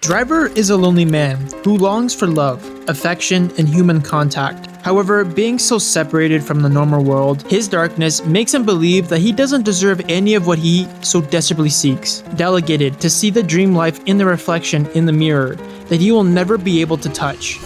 Driver is a lonely man who longs for love, affection, and human contact. However, being so separated from the normal world, his darkness makes him believe that he doesn't deserve any of what he so desperately seeks. Delegated to see the dream life in the reflection in the mirror that he will never be able to touch.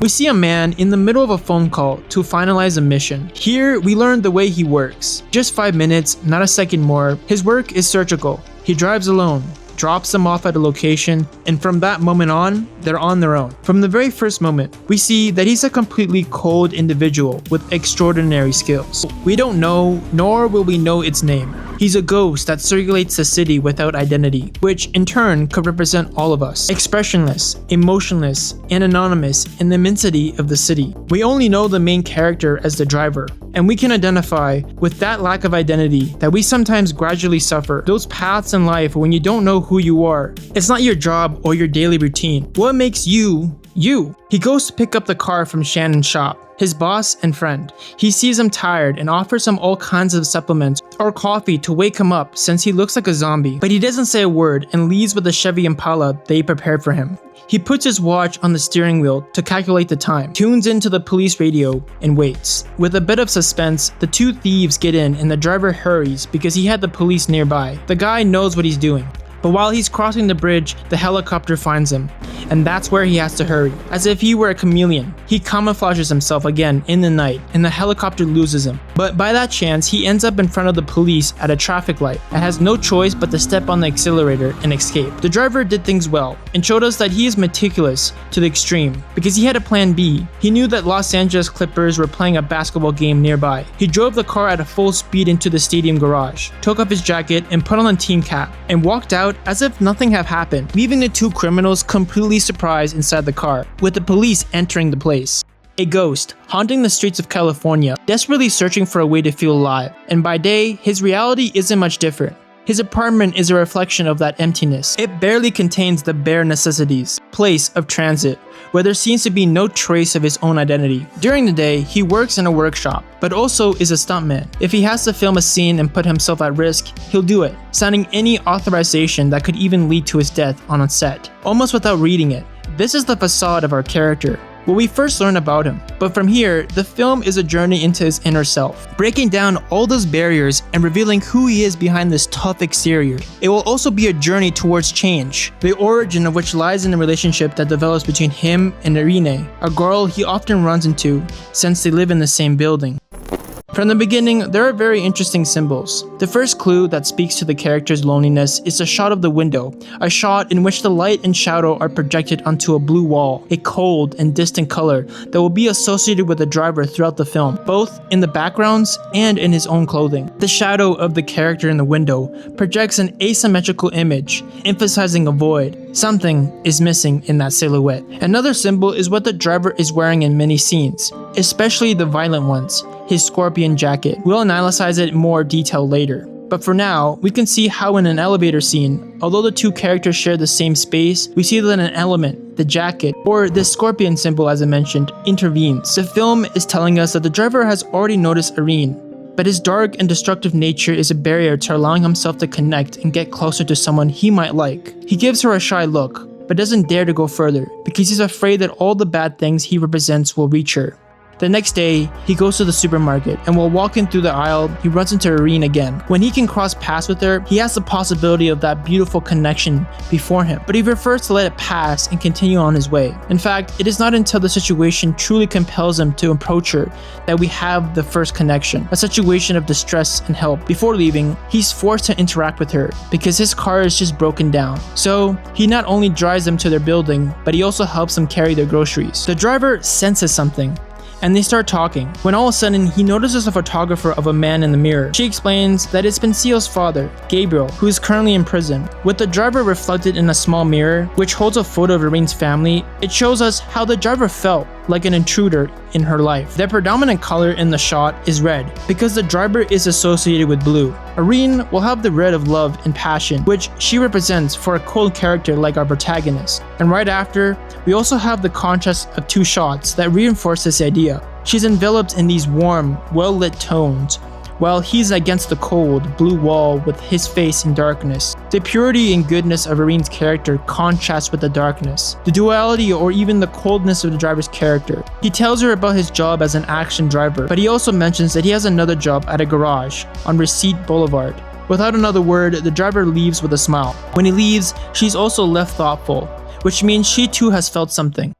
We see a man in the middle of a phone call to finalize a mission. Here, we learn the way he works. Just 5 minutes, not a second more. His work is surgical. He drives alone, drops them off at a location, and from that moment on, they're on their own. From the very first moment, we see that he's a completely cold individual with extraordinary skills. We don't know, nor will we know its name. He's a ghost that circulates the city without identity, which in turn could represent all of us. Expressionless, emotionless, and anonymous in the immensity of the city. We only know the main character as the driver, and we can identify with that lack of identity that we sometimes gradually suffer. Those paths in life when you don't know who you are. It's not your job or your daily routine. What makes you, you? He goes to pick up the car from Shannon's shop, his boss and friend. He sees him tired and offers him all kinds of supplements or coffee to wake him up since he looks like a zombie. But he doesn't say a word and leaves with the Chevy Impala they prepared for him. He puts his watch on the steering wheel to calculate the time, tunes into the police radio, and waits. With a bit of suspense, the two thieves get in and the driver hurries because he had the police nearby. The guy knows what he's doing. But while he's crossing the bridge, the helicopter finds him, and that's where he has to hurry. As if he were a chameleon, he camouflages himself again in the night, and the helicopter loses him. But by that chance, he ends up in front of the police at a traffic light and has no choice but to step on the accelerator and escape. The driver did things well and showed us that he is meticulous to the extreme because he had a plan B. He knew that Los Angeles Clippers were playing a basketball game nearby. He drove the car at a full speed into the stadium garage, took off his jacket and put on a team cap, and walked out as if nothing had happened, leaving the two criminals completely surprised inside the car, with the police entering the place. A ghost, haunting the streets of California, desperately searching for a way to feel alive. And by day, his reality isn't much different. His apartment is a reflection of that emptiness. It barely contains the bare necessities, place of transit, where there seems to be no trace of his own identity. During the day, he works in a workshop, but also is a stuntman. If he has to film a scene and put himself at risk, he'll do it, signing any authorization that could even lead to his death on a set, almost without reading it. This is the facade of our character, what we first learn about him. But from here, the film is a journey into his inner self, breaking down all those barriers and revealing who he is behind this tough exterior. It will also be a journey towards change, the origin of which lies in the relationship that develops between him and Irene, a girl he often runs into since they live in the same building. From the beginning, there are very interesting symbols. The first clue that speaks to the character's loneliness is a shot of the window, a shot in which the light and shadow are projected onto a blue wall, a cold and distant color that will be associated with the driver throughout the film, both in the backgrounds and in his own clothing. The shadow of the character in the window projects an asymmetrical image, emphasizing a void. Something is missing in that silhouette. Another symbol is what the driver is wearing in many scenes, especially the violent ones, his scorpion jacket. We'll analyze it in more detail later. But for now, we can see how in an elevator scene, although the two characters share the same space, we see that an element, the jacket, or the scorpion symbol as I mentioned, intervenes. The film is telling us that the driver has already noticed Irene, but his dark and destructive nature is a barrier to allowing himself to connect and get closer to someone he might like. He gives her a shy look, but doesn't dare to go further because he's afraid that all the bad things he represents will reach her. The next day, he goes to the supermarket, and while walking through the aisle, he runs into Irene again. When he can cross paths with her, he has the possibility of that beautiful connection before him, but he prefers to let it pass and continue on his way. In fact, it is not until the situation truly compels him to approach her that we have the first connection, a situation of distress and help. Before leaving, he's forced to interact with her because his car is just broken down. So, he not only drives them to their building, but he also helps them carry their groceries. The driver senses something, and they start talking, when all of a sudden he notices a photographer of a man in the mirror. She explains that it's Pensio's father, Gabriel, who is currently in prison. With the driver reflected in a small mirror, which holds a photo of Irene's family, it shows us how the driver felt like an intruder in her life. The predominant color in the shot is red, because the driver is associated with blue. Irene will have the red of love and passion, which she represents for a cold character like our protagonist. And right after, we also have the contrast of two shots that reinforce this idea. She's enveloped in these warm, well-lit tones, while he's against the cold, blue wall with his face in darkness. The purity and goodness of Irene's character contrasts with the darkness, the duality or even the coldness of the driver's character. He tells her about his job as an action driver, but he also mentions that he has another job at a garage on Receipt Boulevard. Without another word, the driver leaves with a smile. When he leaves, she's also left thoughtful, which means she too has felt something.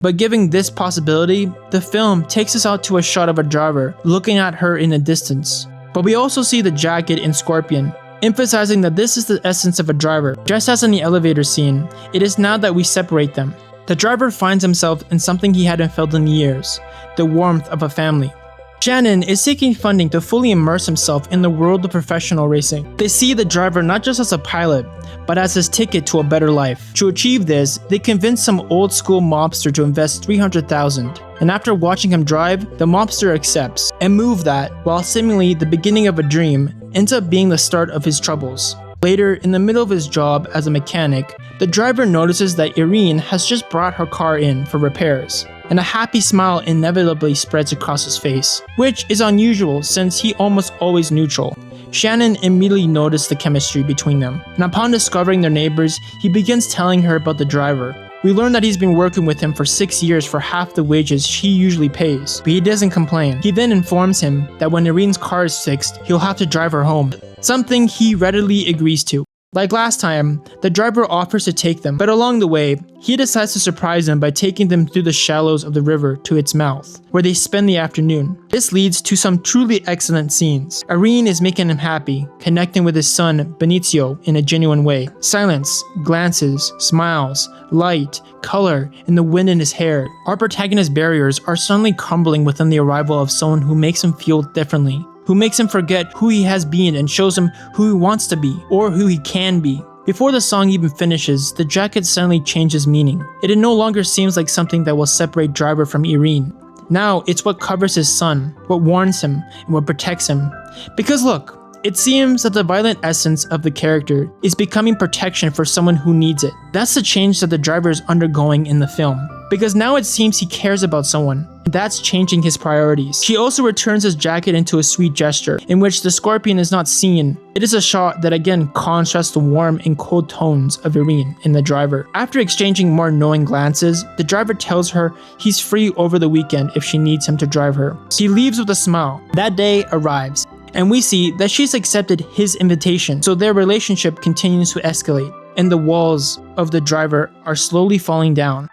But given this possibility, the film takes us out to a shot of a driver looking at her in the distance. But we also see the jacket in Scorpion, emphasizing that this is the essence of a driver. Just as in the elevator scene, it is now that we separate them. The driver finds himself in something he hadn't felt in years, the warmth of a family. Shannon is seeking funding to fully immerse himself in the world of professional racing. They see the driver not just as a pilot, but as his ticket to a better life. To achieve this, they convince some old school mobster to invest $300,000. And after watching him drive, the mobster accepts, and move that, while seemingly the beginning of a dream, ends up being the start of his troubles. Later, in the middle of his job as a mechanic, the driver notices that Irene has just brought her car in for repairs, and a happy smile inevitably spreads across his face, which is unusual since he almost always neutral. Shannon immediately noticed the chemistry between them, and upon discovering their neighbors, he begins telling her about the driver. We learn that he's been working with him for 6 years for half the wages she usually pays, but he doesn't complain. He then informs him that when Irene's car is fixed, he'll have to drive her home, something he readily agrees to. Like last time, the driver offers to take them, but along the way, he decides to surprise them by taking them through the shallows of the river to its mouth, where they spend the afternoon. This leads to some truly excellent scenes. Irene is making him happy, connecting with his son, Benicio, in a genuine way. Silence, glances, smiles, light, color, and the wind in his hair. Our protagonist's barriers are suddenly crumbling within the arrival of someone who makes him feel differently, who makes him forget who he has been and shows him who he wants to be, or who he can be. Before the song even finishes, the jacket suddenly changes meaning. It no longer seems like something that will separate Driver from Irene. Now, it's what covers his son, what warns him, and what protects him. Because look, it seems that the violent essence of the character is becoming protection for someone who needs it. That's the change that the driver is undergoing in the film. Because now it seems he cares about someone, and that's changing his priorities. She also returns his jacket into a sweet gesture, in which the Scorpion is not seen. It is a shot that again contrasts the warm and cold tones of Irene in the driver. After exchanging more knowing glances, the driver tells her he's free over the weekend if she needs him to drive her. He leaves with a smile. That day arrives, and we see that she's accepted his invitation, so their relationship continues to escalate, and the walls of the driver are slowly falling down.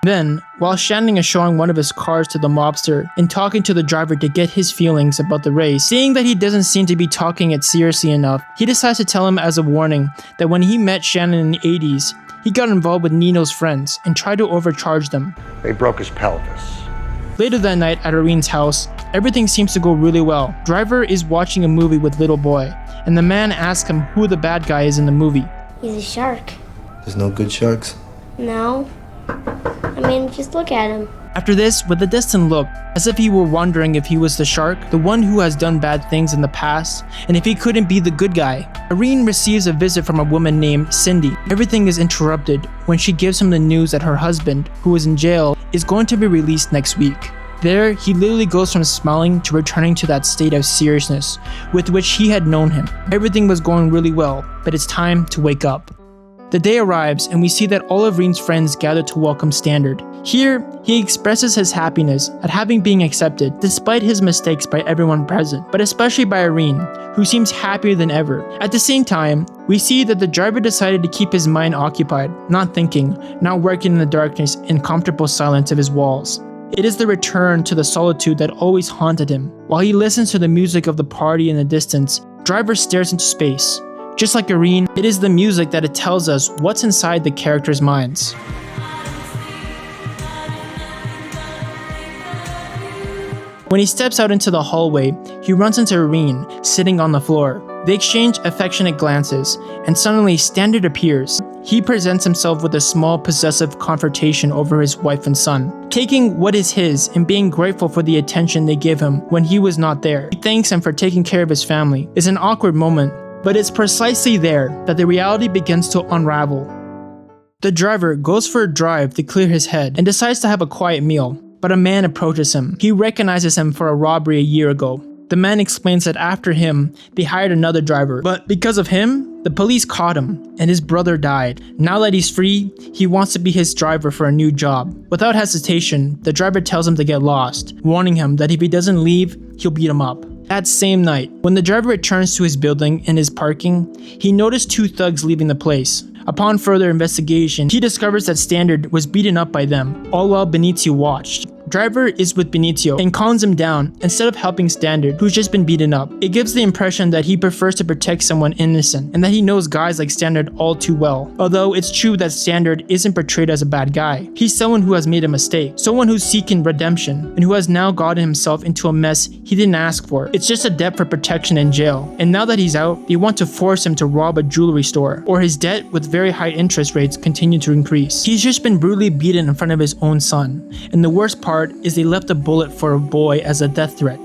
Then, while Shannon is showing one of his cars to the mobster and talking to the driver to get his feelings about the race, seeing that he doesn't seem to be talking it seriously enough, he decides to tell him as a warning that when he met Shannon in the 80s, he got involved with Nino's friends and tried to overcharge them. They broke his pelvis. Later that night at Irene's house, everything seems to go really well. Driver is watching a movie with little boy, and the man asks him who the bad guy is in the movie. He's a shark. There's no good sharks? No. I mean, just look at him. After this, with a distant look, as if he were wondering if he was the shark, the one who has done bad things in the past, and if he couldn't be the good guy, Irene receives a visit from a woman named Cindy. Everything is interrupted when she gives him the news that her husband, who is in jail, is going to be released next week. There, he literally goes from smiling to returning to that state of seriousness with which he had known him. Everything was going really well, but it's time to wake up. The day arrives, and we see that all of Irene's friends gather to welcome Standard. Here, he expresses his happiness at having been accepted, despite his mistakes by everyone present, but especially by Irene, who seems happier than ever. At the same time, we see that the driver decided to keep his mind occupied, not thinking, not working in the darkness and comfortable silence of his walls. It is the return to the solitude that always haunted him. While he listens to the music of the party in the distance, Driver stares into space. Just like Irene, it is the music that it tells us what's inside the characters' minds. When he steps out into the hallway, he runs into Irene, sitting on the floor. They exchange affectionate glances, and suddenly Standard appears. He presents himself with a small possessive confrontation over his wife and son, taking what is his and being grateful for the attention they give him when he was not there. He thanks him for taking care of his family. It's an awkward moment, but it's precisely there that the reality begins to unravel. The driver goes for a drive to clear his head and decides to have a quiet meal, but a man approaches him. He recognizes him for a robbery a year ago. The man explains that after him, they hired another driver, but because of him, the police caught him, and his brother died. Now that he's free, he wants to be his driver for a new job. Without hesitation, the driver tells him to get lost, warning him that if he doesn't leave, he'll beat him up. That same night, when the driver returns to his building and is parking, he noticed two thugs leaving the place. Upon further investigation, he discovers that Standard was beaten up by them, all while Benicio watched. Driver is with Benicio and calms him down instead of helping Standard, who's just been beaten up. It gives the impression that he prefers to protect someone innocent and that he knows guys like Standard all too well. Although it's true that Standard isn't portrayed as a bad guy. He's someone who has made a mistake, someone who's seeking redemption, and who has now gotten himself into a mess he didn't ask for. It's just a debt for protection in jail, and now that he's out, they want to force him to rob a jewelry store, or his debt with very high interest rates continue to increase. He's just been brutally beaten in front of his own son, and the worst part is they left a bullet for a boy as a death threat.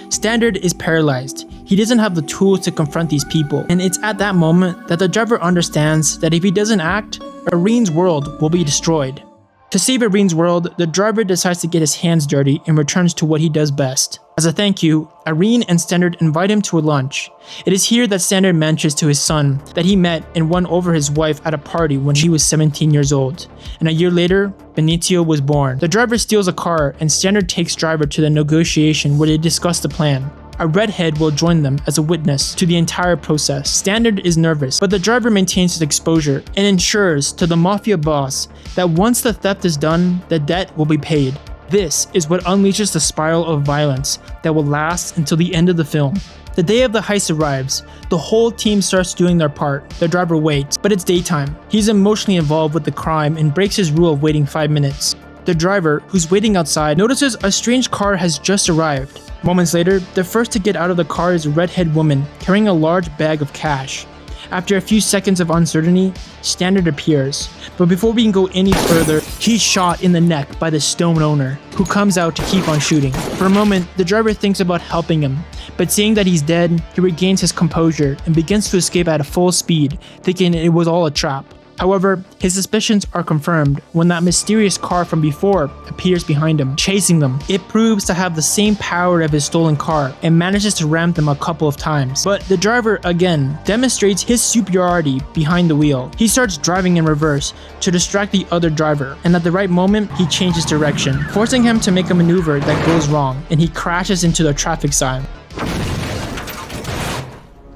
Standard is paralyzed. He doesn't have the tools to confront these people, and it's at that moment that the driver understands that if he doesn't act, Irene's world will be destroyed. To save Irene's world, the driver decides to get his hands dirty and returns to what he does best. As a thank you, Irene and Standard invite him to a lunch. It is here that Standard mentions to his son that he met and won over his wife at a party when she was 17 years old. And a year later, Benicio was born. The driver steals a car and Standard takes driver to the negotiation where they discuss the plan. A redhead will join them as a witness to the entire process. Standard is nervous, but the driver maintains his exposure and ensures to the mafia boss that once the theft is done, the debt will be paid. This is what unleashes the spiral of violence that will last until the end of the film. The day of the heist arrives. The whole team starts doing their part. The driver waits, but it's daytime. He's emotionally involved with the crime and breaks his rule of waiting 5 minutes. The driver, who's waiting outside, notices a strange car has just arrived. Moments later, the first to get out of the car is a redhead woman carrying a large bag of cash. After a few seconds of uncertainty, Standard appears. But before we can go any further, he's shot in the neck by the stone owner, who comes out to keep on shooting. For a moment, the driver thinks about helping him, but seeing that he's dead, he regains his composure and begins to escape at a full speed, thinking it was all a trap. However, his suspicions are confirmed when that mysterious car from before appears behind him, chasing them. It proves to have the same power of his stolen car and manages to ram them a couple of times. But the driver, again, demonstrates his superiority behind the wheel. He starts driving in reverse to distract the other driver, and at the right moment, he changes direction, forcing him to make a maneuver that goes wrong, and he crashes into the traffic sign.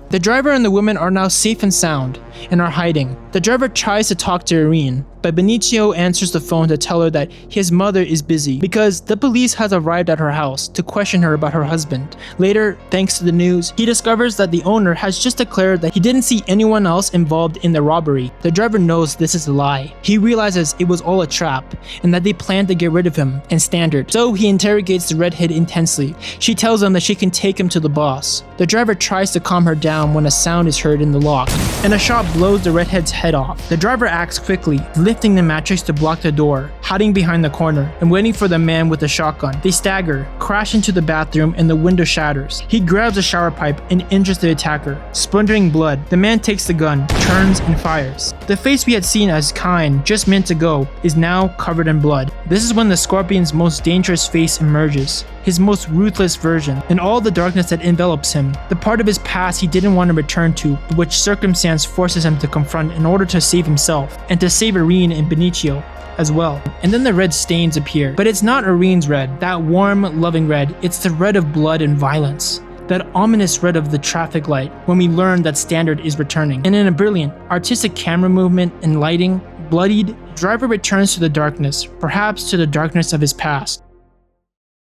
The driver and the woman are now safe and sound and are hiding. The driver tries to talk to Irene, but Benicio answers the phone to tell her that his mother is busy because the police has arrived at her house to question her about her husband. Later, thanks to the news, he discovers that the owner has just declared that he didn't see anyone else involved in the robbery. The driver knows this is a lie. He realizes it was all a trap and that they plan to get rid of him and Standard. So he interrogates the redhead intensely. She tells him that she can take him to the boss. The driver tries to calm her down when a sound is heard in the lock, and a shot blows the redhead's head off. The driver acts quickly, lifting the mattress to block the door, hiding behind the corner, and waiting for the man with the shotgun. They stagger, crash into the bathroom, and the window shatters. He grabs a shower pipe and injures the attacker, splintering blood. The man takes the gun, turns, and fires. The face we had seen as kind just minutes ago is now covered in blood. This is when the Scorpion's most dangerous face emerges, his most ruthless version, and all the darkness that envelops him, the part of his past he didn't want to return to, but which circumstance forces him to confront in order to save himself, and to save Irene and Benicio as well. And then the red stains appear, but it's not Irene's red, that warm, loving red, it's the red of blood and violence. That ominous red of the traffic light when we learn that Standard is returning. And in a brilliant, artistic camera movement and lighting, bloodied, driver returns to the darkness, perhaps to the darkness of his past.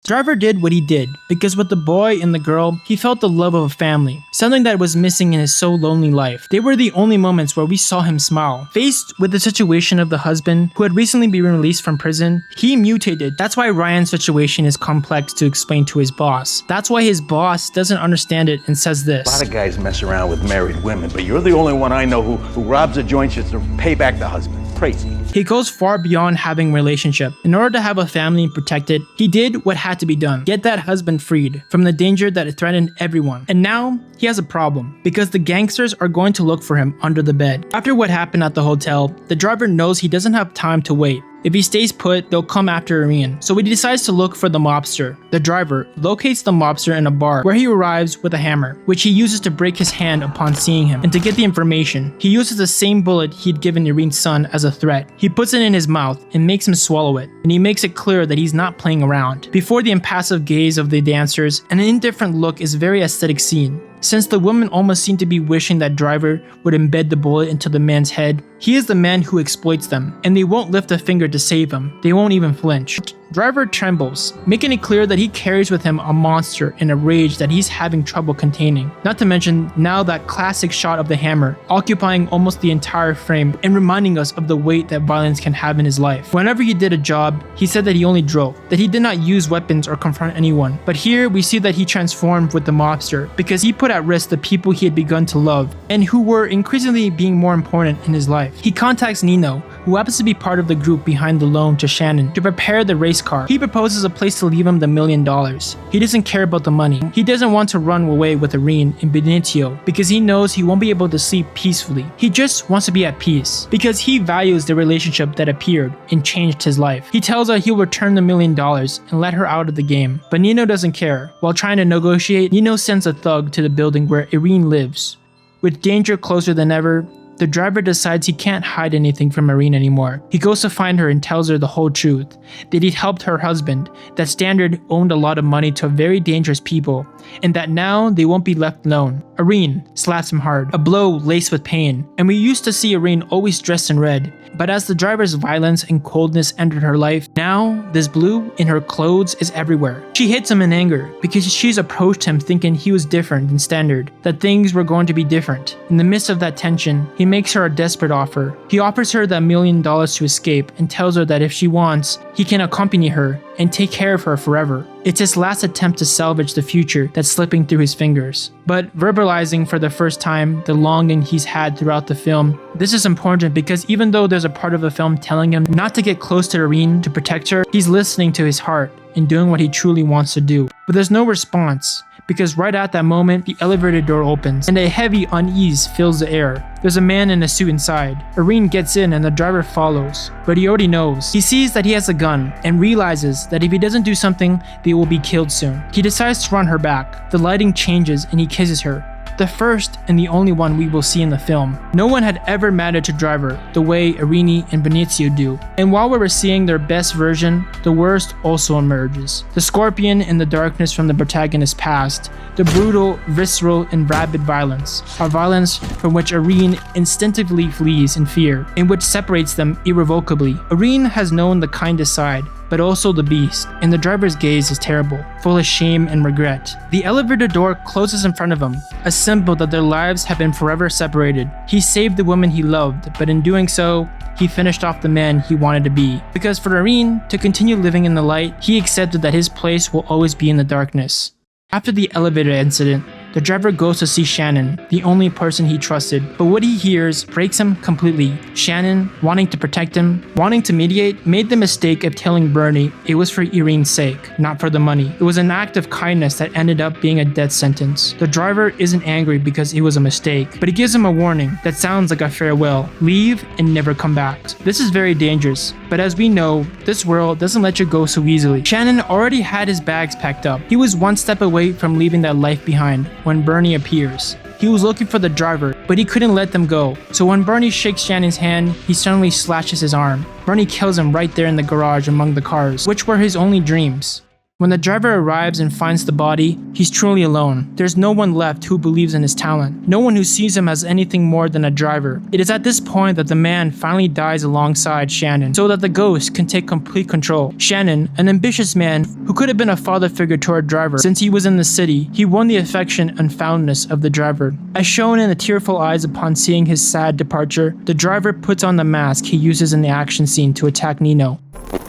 Driver did what he did because with the boy and the girl, he felt the love of a family, something that was missing in his so lonely life. They were the only moments where we saw him smile. Faced with the situation of the husband who had recently been released from prison, he mutated. That's why Ryan's situation is complex to explain to his boss. That's why his boss doesn't understand it and says this. A lot of guys mess around with married women, but you're the only one I know who robs a joint just to pay back the husband. Crazy. He goes far beyond having a relationship. In order to have a family and protect it, he did what had to be done. Get that husband freed from the danger that threatened everyone. And now, he has a problem, because the gangsters are going to look for him under the bed. After what happened at the hotel, the driver knows he doesn't have time to wait. If he stays put, they'll come after Irene. So he decides to look for the mobster. The driver locates the mobster in a bar where he arrives with a hammer, which he uses to break his hand upon seeing him. And to get the information, he uses the same bullet he'd given Irene's son as a threat. He puts it in his mouth and makes him swallow it, and he makes it clear that he's not playing around. Before the impassive gaze of the dancers, an indifferent look is a very aesthetic scene. Since the women almost seem to be wishing that driver would embed the bullet into the man's head, he is the man who exploits them, and they won't lift a finger to save him. They won't even flinch. Driver trembles, making it clear that he carries with him a monster and a rage that he's having trouble containing. Not to mention now that classic shot of the hammer, occupying almost the entire frame and reminding us of the weight that violence can have in his life. Whenever he did a job, he said that he only drove, that he did not use weapons or confront anyone. But here we see that he transformed with the mobster because he put at risk the people he had begun to love and who were increasingly being more important in his life. He contacts Nino, who happens to be part of the group behind the loan to Shannon, to prepare the race car. He proposes a place to leave him the $1 million. He doesn't care about the money. He doesn't want to run away with Irene and Benicio because he knows he won't be able to sleep peacefully. He just wants to be at peace because he values the relationship that appeared and changed his life. He tells her he'll return the $1 million and let her out of the game, but Nino doesn't care. While trying to negotiate, Nino sends a thug to the building where Irene lives. With danger closer than ever, the driver decides he can't hide anything from Irene anymore. He goes to find her and tells her the whole truth, that he'd helped her husband, that Standard owned a lot of money to very dangerous people, and that now they won't be left alone. Irene slaps him hard, a blow laced with pain, and we used to see Irene always dressed in red. But as the driver's violence and coldness entered her life, now this blue in her clothes is everywhere. She hits him in anger because she's approached him thinking he was different than Standard, that things were going to be different. In the midst of that tension, he makes her a desperate offer. He offers her that $1 million to escape and tells her that if she wants, he can accompany her and take care of her forever. It's his last attempt to salvage the future that's slipping through his fingers. But verbalizing for the first time the longing he's had throughout the film, this is important because even though there's a part of the film telling him not to get close to Irene to protect her, he's listening to his heart and doing what he truly wants to do. But there's no response, because right at that moment, the elevator door opens and a heavy unease fills the air. There's a man in a suit inside. Irene gets in and the driver follows, but he already knows. He sees that he has a gun and realizes that if he doesn't do something, they will be killed soon. He decides to run her back. The lighting changes and he kisses her. The first and the only one we will see in the film. No one had ever mattered to Driver the way Irene and Benicio do. And while we were seeing their best version, the worst also emerges. The scorpion in the darkness from the protagonist's past, the brutal, visceral, and rabid violence, a violence from which Irene instinctively flees in fear, and which separates them irrevocably. Irene has known the kindest side, but also the beast, and the driver's gaze is terrible, full of shame and regret. The elevator door closes in front of him, a symbol that their lives have been forever separated. He saved the woman he loved, but in doing so, he finished off the man he wanted to be. Because for Irene to continue living in the light, he accepted that his place will always be in the darkness. After the elevator incident, the driver goes to see Shannon, the only person he trusted, but what he hears breaks him completely. Shannon, wanting to protect him, wanting to mediate, made the mistake of telling Bernie it was for Irene's sake, not for the money. It was an act of kindness that ended up being a death sentence. The driver isn't angry because it was a mistake, but he gives him a warning that sounds like a farewell. Leave and never come back. This is very dangerous, but as we know, this world doesn't let you go so easily. Shannon already had his bags packed up. He was one step away from leaving that life behind when Bernie appears. He was looking for the driver, but he couldn't let them go. So when Bernie shakes Shannon's hand, he suddenly slashes his arm. Bernie kills him right there in the garage among the cars, which were his only dreams. When the driver arrives and finds the body, he's truly alone. There's no one left who believes in his talent. No one who sees him as anything more than a driver. It is at this point that the man finally dies alongside Shannon, so that the ghost can take complete control. Shannon, an ambitious man who could have been a father figure to our driver since he was in the city, he won the affection and fondness of the driver. As shown in the tearful eyes upon seeing his sad departure, the driver puts on the mask he uses in the action scene to attack Nino.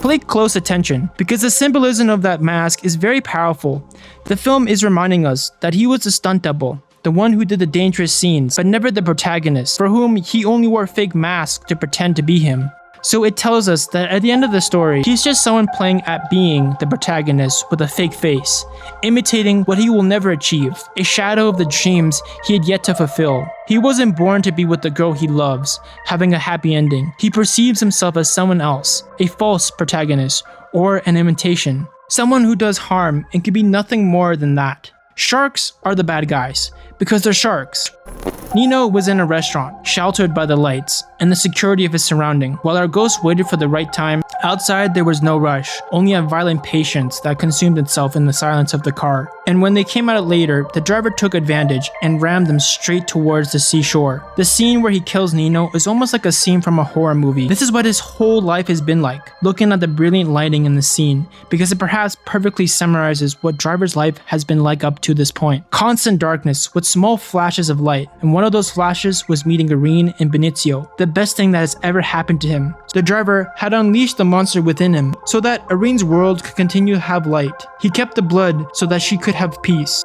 Pay close attention, because the symbolism of that mask is very powerful. The film is reminding us that he was the stunt double, the one who did the dangerous scenes, but never the protagonist, for whom he only wore fake masks to pretend to be him. So it tells us that at the end of the story, he's just someone playing at being the protagonist with a fake face, imitating what he will never achieve, a shadow of the dreams he had yet to fulfill. He wasn't born to be with the girl he loves, having a happy ending. He perceives himself as someone else, a false protagonist, or an imitation. Someone who does harm and can be nothing more than that. Sharks are the bad guys, because they're sharks. Nino was in a restaurant, sheltered by the lights and the security of his surrounding. While our ghost waited for the right time, outside there was no rush, only a violent patience that consumed itself in the silence of the car. And when they came out later, the driver took advantage and rammed them straight towards the seashore. The scene where he kills Nino is almost like a scene from a horror movie. This is what his whole life has been like, looking at the brilliant lighting in the scene, because it perhaps perfectly summarizes what Driver's life has been like up to this point. Constant darkness with small flashes of light, and one of those flashes was meeting Irene and Benicio, the best thing that has ever happened to him. The driver had unleashed the monster within him so that Irene's world could continue to have light. He kept the blood so that she could have peace.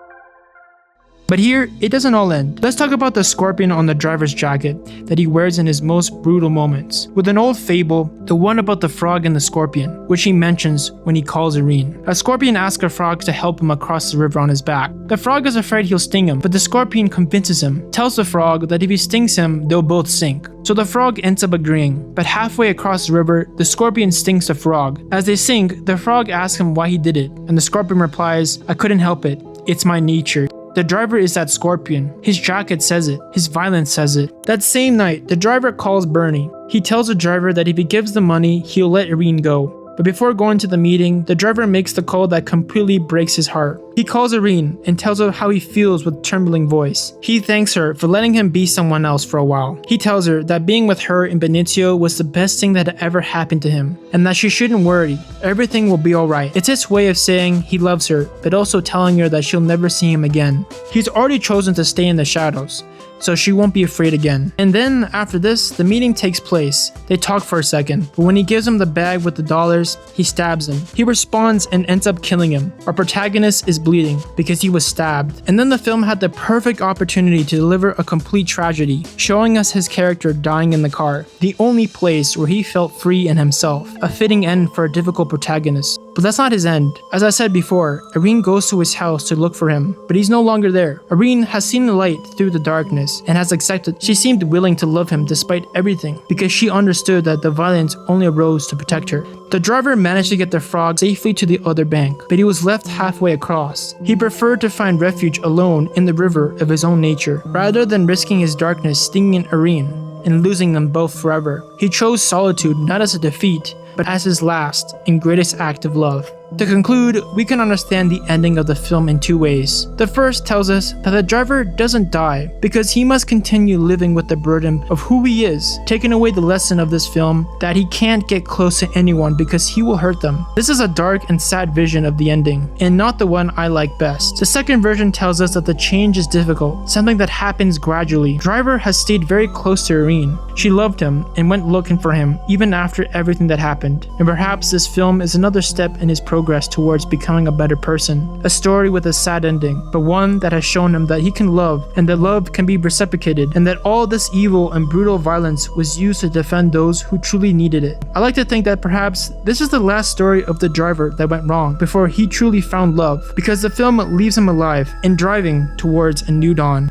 But here, it doesn't all end. Let's talk about the scorpion on the driver's jacket that he wears in his most brutal moments. With an old fable, the one about the frog and the scorpion, which he mentions when he calls Irene. A scorpion asks a frog to help him across the river on his back. The frog is afraid he'll sting him, but the scorpion convinces him, tells the frog that if he stings him, they'll both sink. So the frog ends up agreeing, but halfway across the river, the scorpion stings the frog. As they sink, the frog asks him why he did it, and the scorpion replies, "I couldn't help it. It's my nature." The driver is that scorpion. His jacket says it. His violence says it. That same night, the driver calls Bernie. He tells the driver that if he gives the money, he'll let Irene go. But before going to the meeting, the driver makes the call that completely breaks his heart. He calls Irene and tells her how he feels with trembling voice. He thanks her for letting him be someone else for a while. He tells her that being with her and Benicio was the best thing that had ever happened to him, and that she shouldn't worry, everything will be alright. It's his way of saying he loves her, but also telling her that she'll never see him again. He's already chosen to stay in the shadows, so she won't be afraid again. And then, after this, the meeting takes place. They talk for a second, but when he gives him the bag with the dollars, he stabs him. He responds and ends up killing him. Our protagonist is bleeding because he was stabbed. And then the film had the perfect opportunity to deliver a complete tragedy, showing us his character dying in the car, the only place where he felt free in himself, a fitting end for a difficult protagonist. But that's not his end. As I said before, Irene goes to his house to look for him, but he's no longer there. Irene has seen the light through the darkness and has accepted. She seemed willing to love him despite everything, because she understood that the violence only arose to protect her. The driver managed to get the frog safely to the other bank, but he was left halfway across. He preferred to find refuge alone in the river of his own nature, rather than risking his darkness stinging Irene and losing them both forever. He chose solitude not as a defeat, but as his last and greatest act of love. To conclude, we can understand the ending of the film in two ways. The first tells us that the driver doesn't die because he must continue living with the burden of who he is, taking away the lesson of this film that he can't get close to anyone because he will hurt them. This is a dark and sad vision of the ending, and not the one I like best. The second version tells us that the change is difficult, something that happens gradually. Driver has stayed very close to Irene. She loved him and went looking for him even after everything that happened. And perhaps this film is another step in his progress towards becoming a better person. A story with a sad ending, but one that has shown him that he can love, and that love can be reciprocated, and that all this evil and brutal violence was used to defend those who truly needed it. I like to think that perhaps this is the last story of the driver that went wrong before he truly found love, because the film leaves him alive and driving towards a new dawn.